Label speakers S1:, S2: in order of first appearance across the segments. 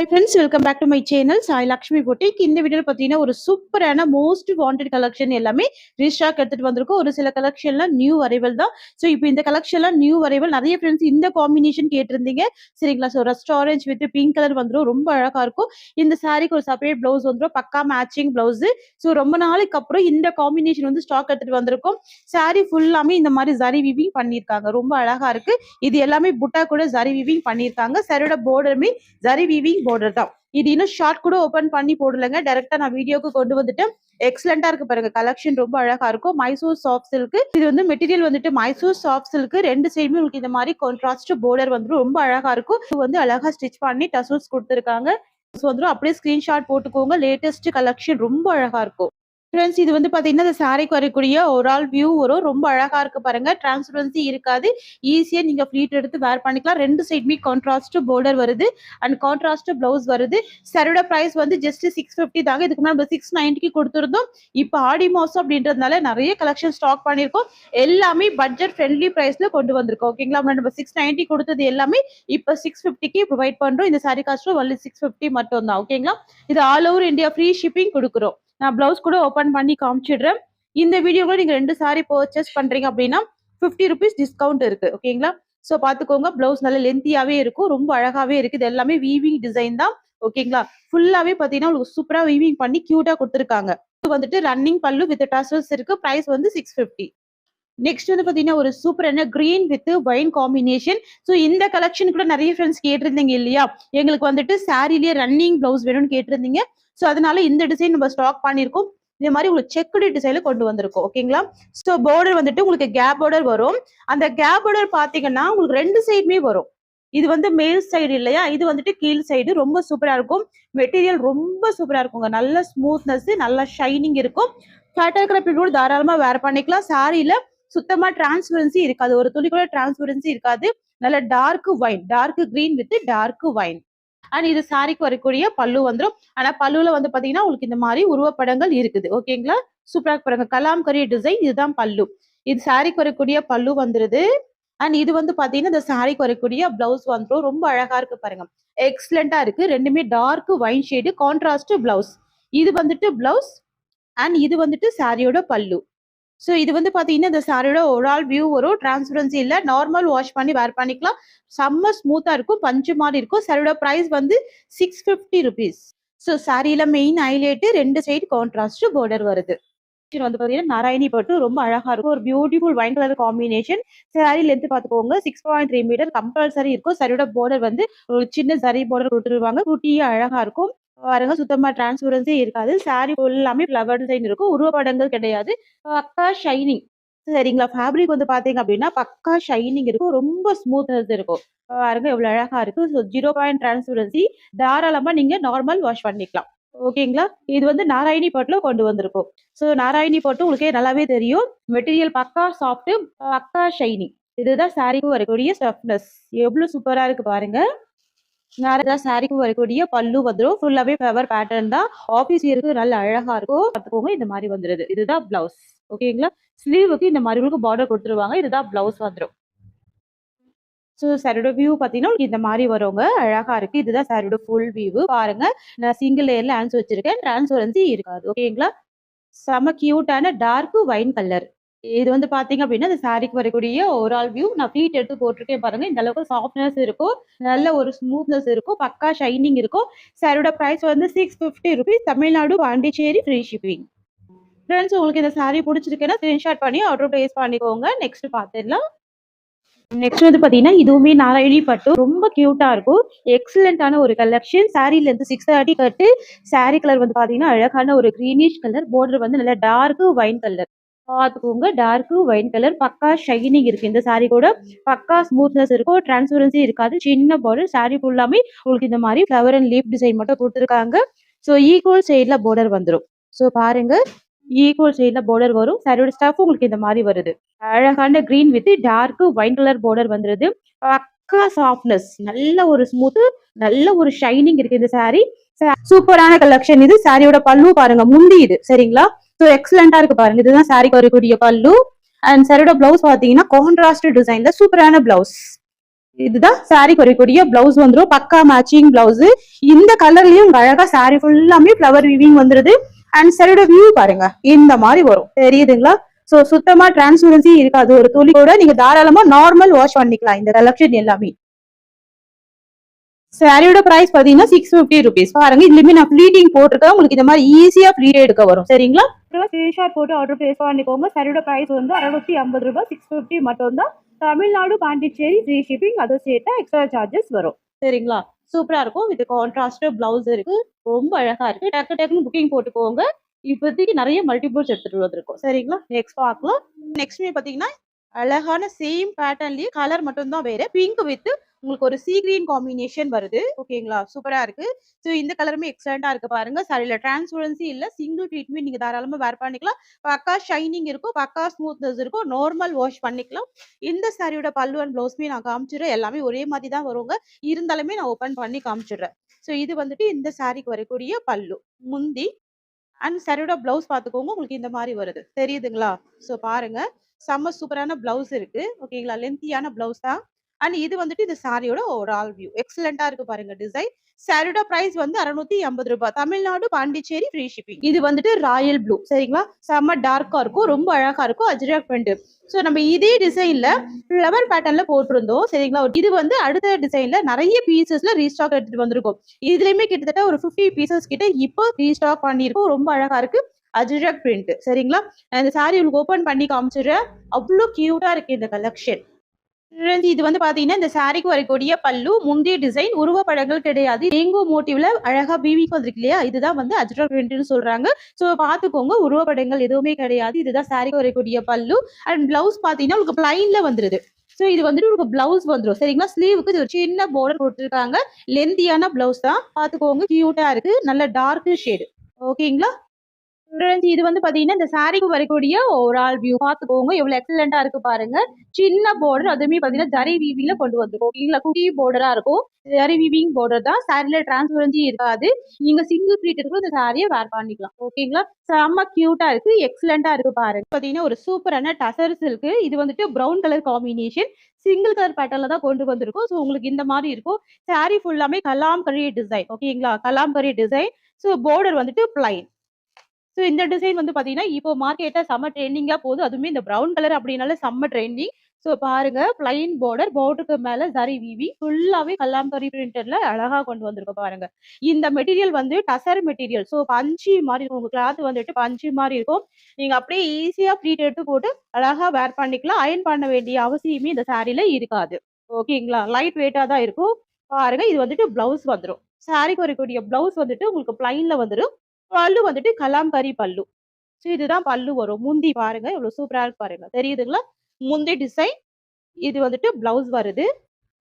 S1: Hi friends, welcome back to my channel Sai Lakshmi Boutique. இந்த வீடியோல பாத்தீங்கன்னா ஒரு சூப்பரான மோஸ்ட் வாண்டட் கலெக்ஷன் எல்லாமே ரீஸ்டாக் எடுத்துட்டு வந்திருக்கோம். ஒரு சில கலெக்ஷன்ல நியூ அரைவல் தான். சோ இப்போ இந்த கலெக்ஷன்ல நியூ அரைவல் நிறைய ஃப்ரெண்ட்ஸ் இந்த காம்பினேஷன் கேட்டிருந்தீங்க. சரிங்களா? So rust orange with pink colour வந்துரும். ரொம்ப அழகா இருக்கும். இந்த சாரிக்கு ஒரு செப்பரேட் பிளவுஸ் வந்துரும். பக்கா மேட்சிங் பிளவுஸ். சோ ரொம்ப நாளைக்கு அப்புறம் இந்த காம்பினேஷன் வந்து ஸ்டாக் எடுத்துட்டு வந்திருக்கோம். சாரி ஃபுல்லாமே இந்த மாதிரி ஜரி வீவிங் பண்ணிருக்காங்க. ரொம்ப அழகா இருக்கு. இது எல்லாமே புட்டா கூட ஜரி வீவிங் பண்ணிருக்காங்க. சாரியோட பார்டருமே ஜரி வீவிங் border தான். இது இன்னும் ஷார்ட் கூட ஓபன் பண்ணி போடலங்க. டைரக்டா நான் வீடியோக்கு கொண்டு வந்துட்டேன். எக்ஸலண்டா இருக்கு பாருங்க. கலெக்ஷன் ரொம்ப அழகா இருக்கும். Mysore soft silk. இது வந்து மெட்டீரியல் வந்துட்டு மைசூர் சாஃப்ட் சில்க். ரெண்டு சைடுமே உங்களுக்கு இந்த மாதிரி கான்ட்ராஸ்ட் பார்டர் வந்துரும். ரொம்ப அழகா இருக்கும். இது வந்து அழகா ஸ்டிச் பண்ணி டசல்ஸ் கொடுத்திருக்காங்க. வந்துரும். அப்படியே ஸ்கிரீன்ஷாட் போட்டுக்கோங்க. லேட்டஸ்ட் கலெக்ஷன் ரொம்ப அழகா இருக்கும். ஃப்ரெண்ட்ஸ் இது வந்து பாத்தீங்கன்னா இந்த சாரிக்கு வரக்கூடிய ஒரு ஆல் வியூ வரும். ரொம்ப அழகா இருக்கு பாருங்க. டிரான்ஸ்பரன்சி இருக்காது. ஈஸியா நீங்க ஃபிளீட் எடுத்து வேர் பண்ணிக்கலாம். ரெண்டு சைடுமே கான்ட்ராஸ்ட் பார்டர் வருது அண்ட் கான்ட்ராஸ்ட் பிளவுஸ் வருது. சாரியோட பிரைஸ் வந்து ஜஸ்ட் 650 தாங்க. இதுக்கு நம்ம 690க்கு கொடுத்துருந்தோம். இப்போ ஆடி மாசம் அப்படின்றதுனால நிறைய கலெக்ஷன் ஸ்டாக் பண்ணிருக்கோம். எல்லாமே பட்ஜெட் ஃப்ரெண்ட்லி பிரைஸ்ல கொண்டு வந்திருக்கோம். ஓகேங்களா? நம்ம 690 கொடுத்தது எல்லாமே இப்போ 650க்கு ப்ரொவைட் பண்றோம். இந்த சாரி காஸ்ட் ஒன்லி 650 மட்டும் தான். ஓகேங்களா? இது all over India free shipping கொடுக்குறோம். நான் பிளவுஸ் கூட ஓபன் பண்ணி காமிச்சிடுறேன். இந்த வீடியோல நீங்க ரெண்டு சாரி பர்ச்சேஸ் பண்றீங்க அப்படின்னா 50 rupees டிஸ்கவுண்ட் இருக்கு. ஓகேங்களா? சோ பாத்துக்கோங்க. பிளவுஸ் நல்ல லென்த்தியாவே இருக்கும். ரொம்ப அழகாவே இருக்கு. இது எல்லாமே வீவிங் டிசைன் தான். ஓகேங்களா? ஃபுல்லாவே பாத்தீங்கன்னா உங்களுக்கு சூப்பரா வீவிங் பண்ணி கியூட்டா கொடுத்துருக்காங்க. இது வந்துட்டு ரன்னிங் பல்லு வித் டசல்ஸ் இருக்கு. பிரைஸ் வந்து 650. நெக்ஸ்ட் வந்து பாத்தீங்கன்னா ஒரு சூப்பரான green with wine combination. So இந்த கலெக்ஷன் கூட நிறைய ஃப்ரெண்ட்ஸ் கேட்டிருந்தீங்க இல்லையா? எங்களுக்கு வந்துட்டு சாரிலேயே ரன்னிங் பிளவுஸ் வேணும்னு கேட்டிருந்தீங்க. சோ அதனால இந்த டிசைன் நம்ம ஸ்டாக் பண்ணிருக்கோம். இந்த மாதிரி உங்களுக்கு செக்குடு டிசைன்ல கொண்டு வந்திருக்கோம். ஓகேங்களா? சோ பார்டர் வந்துட்டு உங்களுக்கு கேப் பார்டர் வரும். அந்த கேப் பார்டர் பாத்தீங்கன்னா உங்களுக்கு ரெண்டு சைடுமே வரும். இது வந்து மேல் சைடு இல்லையா? இது வந்துட்டு கீழ் சைடு. ரொம்ப சூப்பரா இருக்கும். மெட்டீரியல் ரொம்ப சூப்பரா இருக்குங்க. நல்ல ஸ்மூத்னஸ், நல்ல ஷைனிங் இருக்கும். ஃபேட்டா இருக்கிற பீப்புள் தாராளமா வேர் பண்ணிக்கலாம். சாரியில சுத்தமா டிரான்ஸ்பரன்சி இருக்காது. ஒரு துளி கூட டிரான்ஸ்பரன்சி இருக்காது. நல்ல dark wine, dark green with dark wine. And இது சாரிக்கு வரக்கூடிய பல்லு வந்துடும். ஆனா பல்லுல வந்து பாத்தீங்கன்னா உங்களுக்கு இந்த மாதிரி உருவப்படங்கள் இருக்குது. ஓகேங்களா? சூப்பரா பாருங்க. கலாம்கரி டிசைன். இதுதான் பல்லு. இது சாரிக்கு வரக்கூடிய பல்லு வந்துருது. அண்ட் இது வந்து பாத்தீங்கன்னா இந்த சாரிக்கு வரக்கூடிய பிளவுஸ் வந்துடும். ரொம்ப அழகா இருக்கு பாருங்க. எக்ஸலண்டா இருக்கு. ரெண்டுமே dark wine shade contrast blouse. இது வந்துட்டு பிளவுஸ் அண்ட் இது வந்துட்டு சாரியோட பல்லு. சோ இது வந்து பாத்தீங்கன்னா இந்த சாரியோட ஓவரால் வியூ வரும். டிரான்ஸ்பரன்சி இல்ல. நார்மல் வாஷ் பண்ணி வேர் பண்ணிக்கலாம். செம்ம ஸ்மூத்தா இருக்கும். பஞ்சு மாதிரி இருக்கும். சாரியோட பிரைஸ் வந்து 650 rupees. சோ சாரியில மெயின் ஹைலைட் ரெண்டு சைடு கான்ட்ராஸ்ட் பார்டர் வருது. இது வந்து பாத்தீங்கன்னா நாராயணி பட்டு ரொம்ப அழகா இருக்கும். ஒரு beautiful wine colour combination. Sari length பாத்துக்கோங்க 6.3 மீட்டர் கம்பல்சரி இருக்கும். சாரியோட பார்டர் வந்து ஒரு சின்ன சரி பார்டர் கொடுத்துருவாங்க. குட்டியா அழகா இருக்கும். பாருங்க சுத்தமா டிரான்ஸ்பரன்சி இருக்காது. சாரி எல்லாமே ஃபிளவர் டிசைன் இருக்கும். உருவப்படங்கள் கிடையாது. பக்கா ஷைனிங். சரிங்களா? ஃபேப்ரிக் வந்து பாத்தீங்க அப்படின்னா பக்கா ஷைனிங் இருக்கும். ரொம்ப ஸ்மூத்னஸ் இருக்கும். பாருங்க எவ்வளவு அழகா இருக்கு. So 0 transparency. தாராளமா நீங்க நார்மல் வாஷ் பண்ணிக்கலாம். ஓகேங்களா? இது வந்து நாராயணி பட்டுல கொண்டு வந்திருக்கும். ஸோ நாராயணி பட்டு உங்களுக்கே நல்லாவே தெரியும். மெட்டீரியல் பக்கா சாஃப்ட், பக்கா ஷைனிங். இதுதான் சாரிக்கு வரக்கூடிய ஸ்டஃப்னஸ். எவ்வளவு சூப்பரா இருக்கு பாருங்க. சாரிக்கு வரக்கூடிய பல்லு வந்துடும். ஃபுல்லாவே ஃபிளவர் பேட்டர்ன் தான். ஆபீஸ் இருக்கு. நல்ல அழகா இருக்கும். பார்த்துக்கோங்க. இந்த மாதிரி வந்துருது. இதுதான் பிளவுஸ். ஓகேங்களா? ஸ்லீவுக்கு இந்த மாதிரி உங்களுக்கு பார்டர் கொடுத்துருவாங்க. இதுதான் பிளவுஸ் வந்துடும். ஸோ சாரியோட வியூ பார்த்தீங்கன்னா இந்த மாதிரி வருங்க. அழகா இருக்கு. இதுதான் சாரியோட ஃபுல் வியூ. பாருங்க நான் சிங்கிள் லேயர்ல ஆன்ஸ் வச்சிருக்கேன். டிரான்ஸ்பரன்சி இருக்காது. ஓகேங்களா? செம கியூட்டான டார்க் வைன் கலர். இது வந்து பாத்தீங்க அப்படின்னா இந்த சாரிக்கு வரக்கூடிய ஓவரால் வியூ. நான் ஃப்ளீட் எடுத்து போட்டிருக்கேன் பாருங்க. இந்த அளவுக்கு சாஃப்ட்னஸ் இருக்கும். நல்ல ஒரு ஸ்மூத்னஸ் இருக்கும். பக்கா ஷைனிங் இருக்கும். சாரியோட பிரைஸ் வந்து 650 rupees. Tamil Nadu Pondicherry free shipping. Friends உங்களுக்கு இந்த சாரி பிடிச்சிருக்குன்னா ஸ்கிரீன்ஷாட் பண்ணி ஆர்டர் பிளேஸ் பண்ணிக்கோங்க. நெக்ஸ்ட் பார்த்துடலாம். நெக்ஸ்ட் வந்து பாத்தீங்கன்னா இதுவுமே நாராயணி பட்டு ரொம்ப கியூட்டா இருக்கும். எக்ஸலண்டான ஒரு கலெக்ஷன். சாரி லென்த் 630 கட்டு. சாரி கலர் வந்து பாத்தீங்கன்னா அழகான ஒரு கிரீனிஷ் கலர். பார்டர் வந்து நல்ல டார்க் வைன் கலர். பாத்துக்கோங்க. Dark wine colour. பக்கா ஷைனிங் இருக்கு. இந்த சாரி கூட பக்கா ஸ்மூத்னஸ் இருக்கும். டிரான்ஸ்பரன்சி இருக்காது. சின்ன பார்டர். சாரி ஃபுல்லாமே உங்களுக்கு இந்த மாதிரி ஃபிளவர் அண்ட் லீப் டிசைன் மட்டும் கொடுத்துருக்காங்க. ஸோ ஈக்குவல் சைட்ல பார்டர் வந்துடும். ஸோ பாருங்க ஈக்குவல் சைட்ல பார்டர் வரும். சாரியோட ஸ்டஃப் உங்களுக்கு இந்த மாதிரி வருது. அழகான green with dark wine colour border வந்துருது. பக்கா சாஃப்ட்னஸ். நல்ல ஒரு ஸ்மூத், நல்ல ஒரு ஷைனிங் இருக்கு இந்த சாரி. சூப்பரான கலெக்ஷன் இது. சாரியோட பல்லு பாருங்க. முந்தி இது. சரிங்களா? ஸோ எக்ஸலண்டா இருக்கு பாருங்க. இதுதான் சாரிக்கு வரக்கூடிய பல்லு. அண்ட் சாரியோட பிளவுஸ் பாத்தீங்கன்னா கான்ட்ராஸ்ட் டிசைன்ல சூப்பரான பிளவுஸ். இதுதான் சாரி குறைக்கூடிய பிளவுஸ் வந்துரும். பக்கா மேட்சிங் பிளவுஸ். இந்த கலர்லயும் அழகா சாரி ஃபுல்லாமே ஃபிளவர் வீவிங் வந்துருது. அண்ட் சாரியோட வியூ பாருங்க, இந்த மாதிரி வரும். தெரியுதுங்களா? சோ சுத்தமா டிரான்ஸ்பரன்சி இருக்காது. ஒரு துளி கூட நீங்க தாராளமா நார்மல் வாஷ் பண்ணிக்கலாம் இந்த கலெக்ஷன் எல்லாமே. சாரியோட பிரைஸ் பாத்தீங்கன்னா 650 ருபீஸ். பாருங்க, இதுலயுமே நான் ஃபிளீட்டிங் போட்டிருக்கேன். உங்களுக்கு இந்த மாதிரி ஈஸியா ஃபிளீட் எடுக்க வரும். சரிங்களா? ஸ்கிரீன்ஷாட் போட்டு ஆர்டர் பிளேஸ் பண்ணிக்கோங்க. சாரியோட பிரைஸ் வந்து 650 ரூபாய். 650 மட்டும் தான். Tamil Nadu, Pondicherry free shipping. அதை சேர்த்தா எக்ஸ்ட்ரா சார்ஜஸ் வரும். சரிங்களா? சூப்பரா இருக்கும். வித் கான்ட்ராஸ்ட் பிளவுஸ் இருக்கு. ரொம்ப அழகா இருக்கு. டக்கு டக்குன்னு புக்கிங் போட்டுக்கோங்க. இப்போதைக்கு நிறைய மல்டிபிள்ஸ் எடுத்துட்டு வந்திருக்கோம். சரிங்களா? நெக்ஸ்ட் பார்க்கலாம். நெக்ஸ்ட் பாத்தீங்கன்னா அழகான சேம் பேட்டர்ன்லயே கலர் மட்டும் தான் வேற. பிங்க் வித் உங்களுக்கு ஒரு சீ கிரீன் காம்பினேஷன் வருது. ஓகேங்களா? சூப்பரா இருக்கு. ஸோ இந்த கலருமே எக்ஸலண்டா இருக்கு பாருங்க. சாரியில டிரான்ஸ்பரன்சி இல்ல, சிங்கிள் ட்ரீட்மெண்ட் நீங்க தாராளமா வேர் பண்ணிக்கலாம். பக்கா ஷைனிங் இருக்கும், பக்கா ஸ்மூத்னஸ் இருக்கும். நார்மல் வாஷ் பண்ணிக்கலாம். இந்த சாரியோட பல்லு அண்ட் பிளவுஸ்மே நான் காமிச்சிடுறேன். எல்லாமே ஒரே மாதிரி தான் வருங்க. இருந்தாலுமே நான் ஓபன் பண்ணி காமிச்சிடுறேன். ஸோ இது வந்துட்டு இந்த சாரிக்கு வரக்கூடிய பல்லு, முந்தி அண்ட் சாரியோட பிளவுஸ் பாத்துக்கோங்க. உங்களுக்கு இந்த மாதிரி வருது. தெரியுதுங்களா? ஸோ பாருங்க, செம்ம சூப்பரான பிளவுஸ் இருக்கு. ஓகேங்களா? லென்த்தியான பிளவுஸ் தான். அண்ட் இது வந்துட்டு இந்த சாரியோட ஒரு ஆல் வியூ எக்ஸலண்டா இருக்கு பாருங்க. டிசைன் சாரியோட பிரைஸ் வந்து 650 ரூபாய். Tamil Nadu, Pondicherry free shipping. இது வந்துட்டு ராயல் ப்ளூ. சரிங்களா? செம்ம டார்க்கா இருக்கும், ரொம்ப அழகா இருக்கும். அஜ்ரக் பிரிண்ட். ஸோ நம்ம இதே டிசைன்ல ஃபிளவர் பேட்டர்ன்ல போட்டிருந்தோம். சரிங்களா? இது வந்து அடுத்த டிசைன்ல நிறைய பீசஸ்ல ரீஸ்டாக் எடுத்துட்டு வந்திருக்கும். இதுலயுமே கிட்டத்தட்ட ஒரு 50 பீசஸ் கிட்ட இப்போ ரீஸ்டாக் பண்ணிருக்கோம். ரொம்ப அழகா இருக்கு. அஜ்ரக் பிரிண்ட். சரிங்களா? நான் இந்த சாரி உங்களுக்கு ஓபன் பண்ணி காமிச்சிடுறேன். அவ்வளோ கியூட்டா இருக்கு இந்த கலெக்ஷன். இது வந்து பாத்தீங்கன்னா இந்த சாரிக்கு வரக்கூடிய பல்லு, முந்தைய டிசைன், உருவப்படங்கள் கிடையாது. டேங்கோ மோட்டிவ்ல அழகா வீவிங் வந்திருக்கு இல்லையா? இதுதான் வந்து அஜ்ரக் பிரிண்ட்னு சொல்றாங்க. சோ பாத்துக்கோங்க, உருவப்படங்கள் எதுவுமே கிடையாது. இதுதான் சாரிக்கு வரக்கூடிய பல்லு. அண்ட் பிளவுஸ் பாத்தீங்கன்னா உங்களுக்கு பிளைன்ல வந்துருது. சோ இது வந்துட்டு உங்களுக்கு பிளவுஸ் வந்துடும். சரிங்களா? ஸ்லீவுக்கு இது ஒரு சின்ன பார்டர் கொடுத்துருக்காங்க. லென்த்தியான பிளவுஸ் தான். பாத்துக்கோங்க, கியூட்டா இருக்கு. நல்ல டார்க் ஷேடு. ஓகேங்களா? இது வந்து பாத்தீங்கன்னா இந்த சாரிக்கு வரக்கூடிய ஒரு ஆல் வியூ பாத்துக்கோங்க. எவ்வளவு எக்ஸலண்டா இருக்கு பாருங்க. சின்ன பார்டர், அதுவுமே பாத்தீங்கன்னா ஜரி வீவிங்ல கொண்டு வந்திருக்கோம். ஓகேங்களா? குட்டி பார்டரா இருக்கும். ஜரி வீவிங் பார்டர் தான். சாரில டிரான்ஸ்பரன்சி இருக்காது. நீங்க சிங்கிள் ப்ளீட் கூட இந்த சாரியை வேர் பண்ணிக்கலாம். ஓகேங்களா? செம்ம கியூட்டா இருக்கு, எக்ஸலண்டா இருக்கு பாருங்க. பாத்தீங்கன்னா ஒரு சூப்பரான டசர்ஸ் இருக்கு. இது வந்துட்டு brown colour combination. Single colour பேட்டர்ல தான் கொண்டு வந்திருக்கும். ஸோ உங்களுக்கு இந்த மாதிரி இருக்கும். சாரி ஃபுல்லாமே கலாம்கரி டிசைன். ஓகேங்களா? கலாம்கரி டிசைன். ஸோ பார்டர் வந்துட்டு பிளைன். ஸோ இந்த டிசைன் வந்து பாத்தீங்கன்னா இப்போ மார்க்கெட்ல செம்ம ட்ரெண்டிங்கா போகுது. அதுவுமே இந்த பிரவுன் கலர் அப்படின்னால செம்ம ட்ரெண்டிங். ஸோ பாருங்க, பிளைன் பார்டர், பார்டருக்கு மேல ஜரி வீவிங், ஃபுல்லாவே கல்லாம்பரி பிரிண்டர்ல அழகா கொண்டு வந்திருக்கோம் பாருங்க. இந்த மெட்டீரியல் வந்து டசர் மெட்டீரியல். ஸோ பஞ்சு மாதிரி இருக்கும். உங்க கிளாத் வந்துட்டு பஞ்சு மாதிரி இருக்கும். நீங்க அப்படியே ஈஸியா ப்ளீட் எடுத்து போட்டு அழகா வேர் பண்ணிக்கலாம். அயர்ன் பண்ண வேண்டிய அவசியமே இந்த சாரில இருக்காது. ஓகேங்களா? லைட் வெயிட்டா தான் இருக்கும். பாருங்க, இது வந்துட்டு பிளவுஸ் வந்துடும். சாரிக்கு வரக்கூடிய பிளவுஸ் வந்துட்டு உங்களுக்கு பிளைன்ல வந்துடும். பல்லு வந்துட்டு கலாம்கரி பல்லு. ஸோ இதுதான் பல்லு வரும். முந்தி பாருங்க, எவ்வளவு சூப்பரா இருக்கு பாருங்க. தெரியுதுங்களா? முந்தி டிசைன். இது வந்துட்டு பிளவுஸ் வருது.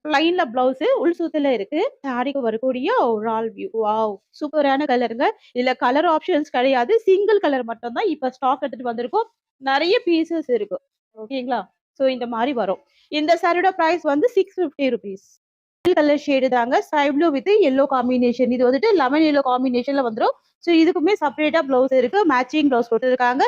S1: பிளைன்ல பிளவுஸ் உள் சுத்துல இருக்கு. சாரிக்கு வரக்கூடிய ஒரு ஆல் வியூ. வாவ்! சூப்பரான கலருங்க. இதுல கலர் ஆப்ஷன்ஸ் கிடையாது. சிங்கிள் கலர் மட்டும் தான் இப்ப ஸ்டாக் எடுத்துட்டு வந்திருக்கோம். நிறைய பீசஸ் இருக்கு. ஓகேங்களா? சோ இந்த மாதிரி வரும். இந்த சாரியோட பிரைஸ் வந்து 650 ருபீஸ். கலர் ஷேடு தாங்க. Sky blue with yellow combination. இது வந்துட்டு லெமன் எல்லோ காம்பினேஷன்ல வந்துரும். ஸோ இதுக்குமே செப்பரேட்டா பிளவுஸ் இருக்கு. மேட்சிங் பிளவுஸ் கொடுத்துருக்காங்க.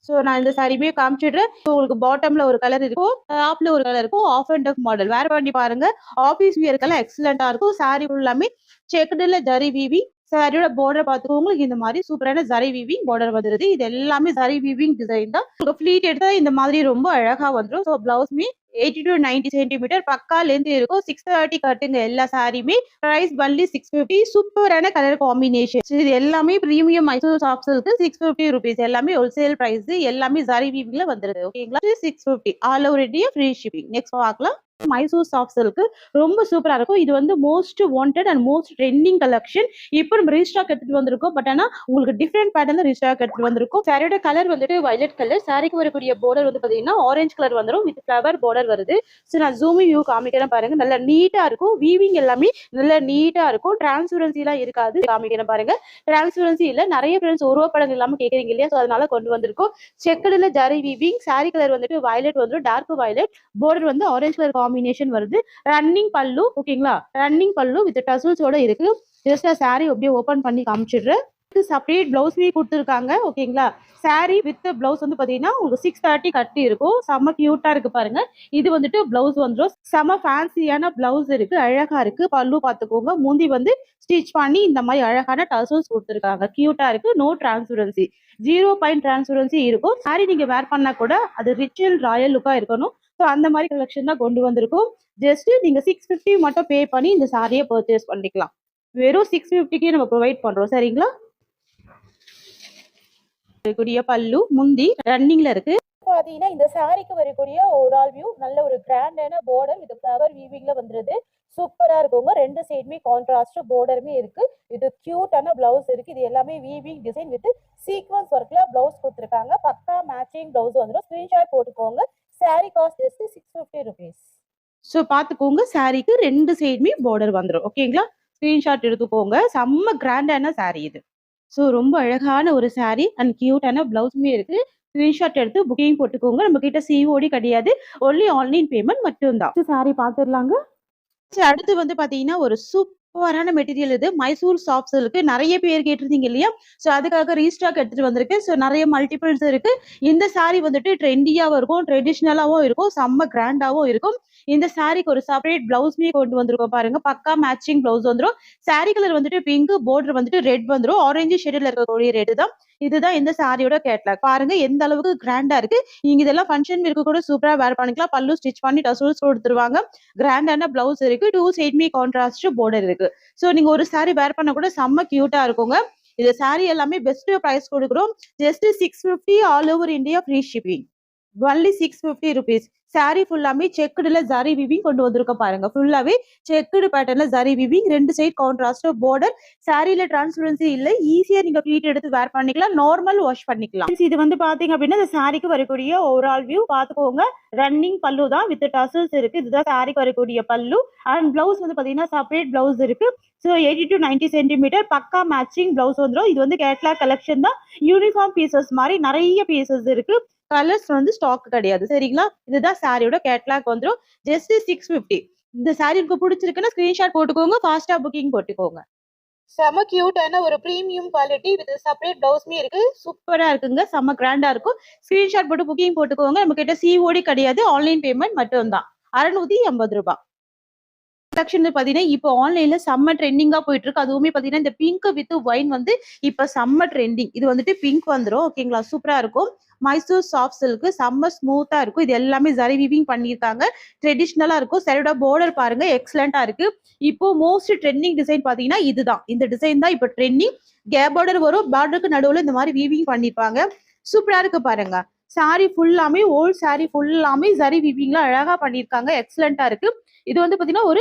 S1: ஸோ நான் இந்த சாரியுமே காமிச்சிடுறேன். உங்களுக்கு பாட்டம்ல ஒரு கலர் இருக்கும், டாப்ல ஒரு கலர் இருக்கும். ஆஃப் அண்ட் ஆஃப் மாடல் வேர் பண்ணி பாருங்க. ஆபீஸ் வியர்க்கெல்லாம் எக்ஸலண்டா இருக்கும். சாரி ஃபுல்லாமே செக்குடுல ஜரி வீவி. சாரியோட பார்டர் பார்த்துக்கோங்க. உங்களுக்கு இந்த மாதிரி சூப்பரான ஜரி வீவிங் பார்டர் வந்துருது. இது எல்லாமே ஜரி வீவிங் டிசைன் தான். உங்களுக்கு ஃபிளீட் எடுத்தா இந்த மாதிரி ரொம்ப அழகா வந்துடும். ஸோ பிளவுஸ்மே 80 to 90 சென்டிமீட்டர் பக்கா லென்த் இருக்கும். 630 கட்டுங்க எல்லா சாரியுமே. Price only 650. சூப்பரான கலர் காம்பினேஷன். இது எல்லாமே premium Mysore soft silk. 650 rupees. எல்லாமே ஹோல்சேல் பிரைஸ். எல்லாமே ஜரி வீவிங்ல வந்துருது. ஓகேங்களா? 650 all over India free shipping. Next பார்க்கலாம். மைசூர் சாஃப்ட் சில்க் ரொம்ப சூப்பரா இருக்கும். இது வந்து most wanted and most trending collection. இப்போ நம்ம ரீஸ்டாக் எடுத்துட்டு வந்திருக்கோம். பட் ஆனா உங்களுக்கு டிஃப்ரெண்ட் பேட்டர்ல ரீஸ்டாக் எடுத்துட்டு வந்திருக்கோம். சாரியோட கலர் வந்துட்டு வயலட் கலர். சாரிக்கு வரக்கூடிய பார்டர் வந்து பாத்தீங்கன்னா ஆரஞ்சு கலர் வந்துடும். வித் ஃபிளவர் பார்டர் வருது. ஸோ நான் ஜூமிங் வியூ காமிக்கிறேன் பாருங்க. நல்லா நீட்டா இருக்கும். வீவிங் எல்லாமே நல்லா நீட்டா இருக்கும். டிரான்ஸ்பரன்சி எல்லாம் இருக்காது. காமிக்கிறேன் பாருங்க. டிரான்ஸ்பரன்சி இல்ல. நிறைய ஃப்ரெண்ட்ஸ் உருவப்படங்கள் இல்லாம கேக்குறீங்க இல்லையா? ஸோ அதனால கொண்டு வந்திருக்கோம். செக்குடுல ஜரி வீவிங். சாரி கலர் வந்துட்டு வயலட் வந்துடும். Dark violet. பார்டர் வந்து ஆரஞ்சு கலர் காம்பினேஷன் வருது. ரன்னிங் பல்லு. ஓகேங்களா? ரன்னிங் பல்லு வித் டசல்ஸோட இருக்கு. ஜஸ்ட் சாரி அப்படியே ஓபன் பண்ணி காமிச்சிடுறேன். செப்பரேட் பிளவுஸ்மே கொடுத்துருக்காங்க. ஓகேங்களா? சாரி வித் பிளவுஸ் வந்து பாத்தீங்கன்னா உங்களுக்கு 630 கட்டி இருக்கும். செம்ம கியூட்டா இருக்கு பாருங்க. இது வந்துட்டு பிளவுஸ் வந்துடும். செம்ம ஃபேன்சியான பிளவுஸ் இருக்கு. அழகா இருக்கு. பல்லு பாத்துக்கோங்க. முந்தி வந்து ஸ்டிச் பண்ணி இந்த மாதிரி அழகான டசல்ஸ் கொடுத்துருக்காங்க. கியூட்டா இருக்கு. நோ டிரான்ஸ்பரன்சி, 0 பாயிண்ட் டிரான்ஸ்பரன்சி இருக்கும். சாரி நீங்க வேர் பண்ணா கூட அது ரிச் அண்ட் ராயல் லுக்கா இருக்கணும். ஸோ அந்த மாதிரி கலெக்ஷன் தான் கொண்டு வந்திருக்கும். ஜஸ்ட் நீங்க 650 மட்டும் பே பண்ணி இந்த சாரியை பர்ச்சேஸ் பண்ணிக்கலாம். வெறும் 650க்கே நம்ம ப்ரொவைட் பண்றோம். சரிங்களா? வரக்கூடிய பல்லு முந்தி ரன்னிங்ல இருக்கு. பாத்தீங்கன்னா இந்த சாரிக்கு வரக்கூடிய ஓவரால் வியூ நல்ல ஒரு கிராண்டான பார்டர் வித் ஃப்ளவர் வீவிங்ல வந்துருது. சூப்பரா இருக்குங்க. ரெண்டு சைடுமே கான்ட்ராஸ்ட் பார்டருமே இருக்கு. இது கியூட்டான பிளவுஸ் இருக்கு. இது எல்லாமே வீவிங் டிசைன் வித் சீக்வன்ஸ் ஒர்க்ல பிளவுஸ் கொடுத்துருக்காங்க. பக்கா மேட்சிங் பிளவுஸ் வந்துடும். ஸ்கிரீன்ஷாட் போட்டுக்கோங்க. Sorry cost just 650 rupees. So பார்த்துக்கோங்க. சாரிக்கு ரெண்டு சைடுமே பார்டர் வந்துடும். ஓகேங்களா? ஸ்கிரீன்ஷாட் எடுத்துக்கோங்க. செம்ம கிராண்டான சாரி இது. ஸோ ரொம்ப அழகான ஒரு சாரி அண்ட் கியூட்டான பிளவுஸுமே இருக்கு. ஸ்கிரீன்ஷாட் எடுத்து புக்கிங் போட்டுக்கோங்க. நம்ம கிட்ட சிஓடி கிடையாது. ஒன்லி ஆன்லைன் பேமெண்ட் மட்டும்தான். சாரி பார்த்துடலாங்க. அடுத்து வந்து பாத்தீங்கன்னா ஒரு சூப்பரான மெட்டீரியல். இது மைசூர் சாஃப்ட் சில்க். நிறைய பேர் கேட்டிருந்தீங்க இல்லையா? ஸோ அதுக்காக ரீஸ்டாக் எடுத்துட்டு வந்திருக்கு. ஸோ நிறைய மல்டிபிள்ஸ் இருக்கு. இந்த சாரி வந்துட்டு ட்ரெண்டியாவும் இருக்கும், ட்ரெடிஷ்னலாவும் இருக்கும், செம்ம கிராண்டாவும் இருக்கும். இந்த சாரிக்கு ஒரு செப்பரேட் பிளவுஸ்மே கொண்டு வந்திருக்கோம் பாருங்க. பக்கா மேட்சிங் பிளவுஸ் வந்துடும். சாரி கலர் வந்துட்டு பிங்க், பார்டர் வந்துட்டு ரெட் வந்துடும். ஆரஞ்சு ஷேட்ல இருக்கக்கூடிய ரெட் தான். இதுதான் இந்த சாரியோட கேட்லாக். பாருங்க எந்த அளவுக்கு கிராண்டா இருக்கு. நீங்க இதெல்லாம் ஃபங்க்ஷன் வேர்க்கு கூட சூப்பரா வேர் பண்ணிக்கலாம். பல்லு ஸ்டிச் பண்ணி டசல்ஸ் கொடுத்துருவாங்க. கிராண்டான பிளவுஸ் இருக்கு. டூ சைடுமே கான்ட்ராஸ்ட் பார்டர் இருக்கு. ஸோ நீங்க ஒரு சாரி வேர் பண்ண கூட செம்ம கியூட்டா இருக்குங்க. இந்த சாரி எல்லாமே பெஸ்ட் பிரைஸ் கொடுக்குறோம். Just 650 all over India free shipping. Only 650 rupees. Sorry ஃபுல்லாமே செக்குடுல ஜரி வீவிங் கொண்டு வந்திருக்க பாருங்க. ஃபுல்லாவே செக்குடு பேட்டர்ன்ல ஜரி வீவிங். ரெண்டு சைடு கான்ட்ராஸ்ட் பார்டர். சாரியில டிரான்ஸ்பரன்சி இல்லை. ஈஸியா நீங்க ப்ளீட் எடுத்து வேர் பண்ணிக்கலாம். நார்மல் வாஷ் பண்ணிக்கலாம். இது வந்து பாத்தீங்க அப்படின்னா இந்த சாரிக்கு வரக்கூடிய ஓவரால் வியூ பாத்துக்கோங்க. ரன்னிங் பல்லு தான் வித் டசல்ஸ் இருக்கு. இதுதான் சாரிக்கு வரக்கூடிய பல்லு. அண்ட் பிளவுஸ் வந்து பாத்தீங்கன்னா செப்பரேட் பிளவுஸ் இருக்கு. ஸோ 80 to 90 சென்டிமீட்டர் பக்கா மேட்சிங் பிளவுஸ் வந்துடும். இது வந்து கேட்லாக் கலெக்ஷன் தான். யூனிஃபார்ம் பீசஸ் மாதிரி நிறைய பீசஸ் இருக்கு. கலர்ஸ் வந்து ஸ்டாக் கிடையாது. சரிங்களா? இதுதான் சாரியோட கேட்லாக் வந்துடும். ஜஸ்ட் 650. இந்த சாரி உங்களுக்கு பிடிச்சிருக்குன்னா ஸ்கிரீன்ஷாட் போட்டுக்கோங்க. ஃபாஸ்டா புக்கிங் போட்டுக்கோங்க. செம கியூட்டான ஒரு பிரீமியம் குவாலிட்டி வித் செப்பரேட் பிளவுஸ்மே இருக்கு. சூப்பரா இருக்குங்க. செம கிராண்டா இருக்கும். ஸ்கிரீன்ஷாட் போட்டு புக்கிங் போட்டுக்கோங்க. நம்ம கிட்ட சிஓடி கிடையாது. ஆன்லைன் பேமெண்ட் மட்டும்தான். 680 ரூபாய். கலெக்ஷன் பாத்தீங்கன்னா இப்போ ஆன்லைன்ல செம்ம ட்ரெண்டிங்கா போயிட்டு இருக்கு. அதுவுமே பாத்தீங்கன்னா இந்த பிங்க் வித் ஒயின் வந்து இப்ப செம்ம ட்ரெண்டிங். இது வந்துட்டு பிங்க் வந்துடும். ஓகேங்களா? சூப்பரா இருக்கும். மைசூர் சாஃப்ட் சில்க் செம்ம ஸ்மூத்தா இருக்கும். இது எல்லாமே ஜரி வீவிங் பண்ணியிருக்காங்க. ட்ரெடிஷ்னலா இருக்கும். சரியோட பார்டர் பாருங்க எக்ஸலண்டா இருக்கு. இப்போ மோஸ்ட் ட்ரெண்டிங் டிசைன் பாத்தீங்கன்னா இதுதான். இந்த டிசைன் தான் இப்போ ட்ரெண்டிங். கேப் பார்டர் வரும். பார்டருக்கு நடுவுல இந்த மாதிரி வீவிங் பண்ணிருப்பாங்க. சூப்பரா இருக்கு பாருங்க. சாரி ஃபுல்லாமே ஓல்ட் சாரி ஃபுல்லாமே ஜரி வீவிங்ல அழகா பண்ணிருக்காங்க. எக்ஸலண்டா இருக்கு. இது வந்து பாத்தீங்கன்னா ஒரு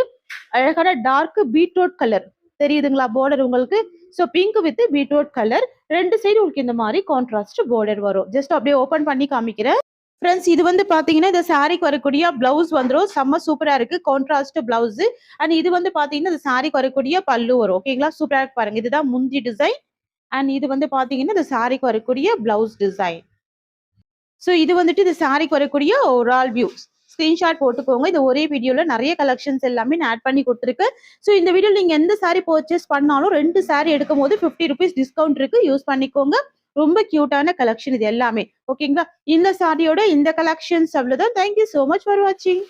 S1: அழகான டார்க் பீட்ரூட் கலர் தெரியுதுங்களா? பார்டர் உங்களுக்கு. So pink with beetroot colour. ரெண்டு சைடு உங்களுக்கு இந்த மாதிரி கான்ட்ராஸ்ட் பார்டர் வரும். ஜஸ்ட் அப்படியே ஓபன் பண்ணி காமிக்கிறேன். ஃப்ரெண்ட்ஸ் இது வந்து பாத்தீங்கன்னா இந்த சாரிக்கு வரக்கூடிய பிளவுஸ் வந்துடும். செம்ம சூப்பரா இருக்கு. Contrast blouse. அண்ட் இது வந்து பாத்தீங்கன்னா இந்த சாரிக்கு வரக்கூடிய பல்லு வரும். ஓகேங்களா? சூப்பரா இருக்கு பாருங்க. இதுதான் முந்தி டிசைன். அண்ட் இது வந்து பாத்தீங்கன்னா இந்த சாரிக்கு வரக்கூடிய பிளவுஸ் டிசைன். ஸோ இது வந்துட்டு இந்த சாரிக்கு வரக்கூடிய ஓவரால் வியூஸ். ஸ்கிரீன்ஷாட் போட்டுக்கோங்க. இது ஒரே வீடியோல நிறைய கலெக்ஷன்ஸ் எல்லாமே நான் ஆட் பண்ணி கொடுத்துருக்கு. ஸோ இந்த வீடியோல நீங்க எந்த சாரி பர்ச்சேஸ் பண்ணாலும் 2 சாரி எடுக்கும் போது 50 rupees டிஸ்கவுண்ட் இருக்கு. யூஸ் பண்ணிக்கோங்க. ரொம்ப கியூட்டான கலெக்ஷன் இது எல்லாமே. ஓகேங்களா? இந்த சாரியோட இந்த கலெக்ஷன்ஸ் அவ்வளவுதான். தேங்க்யூ சோ மச் ஃபார் வாட்சிங்.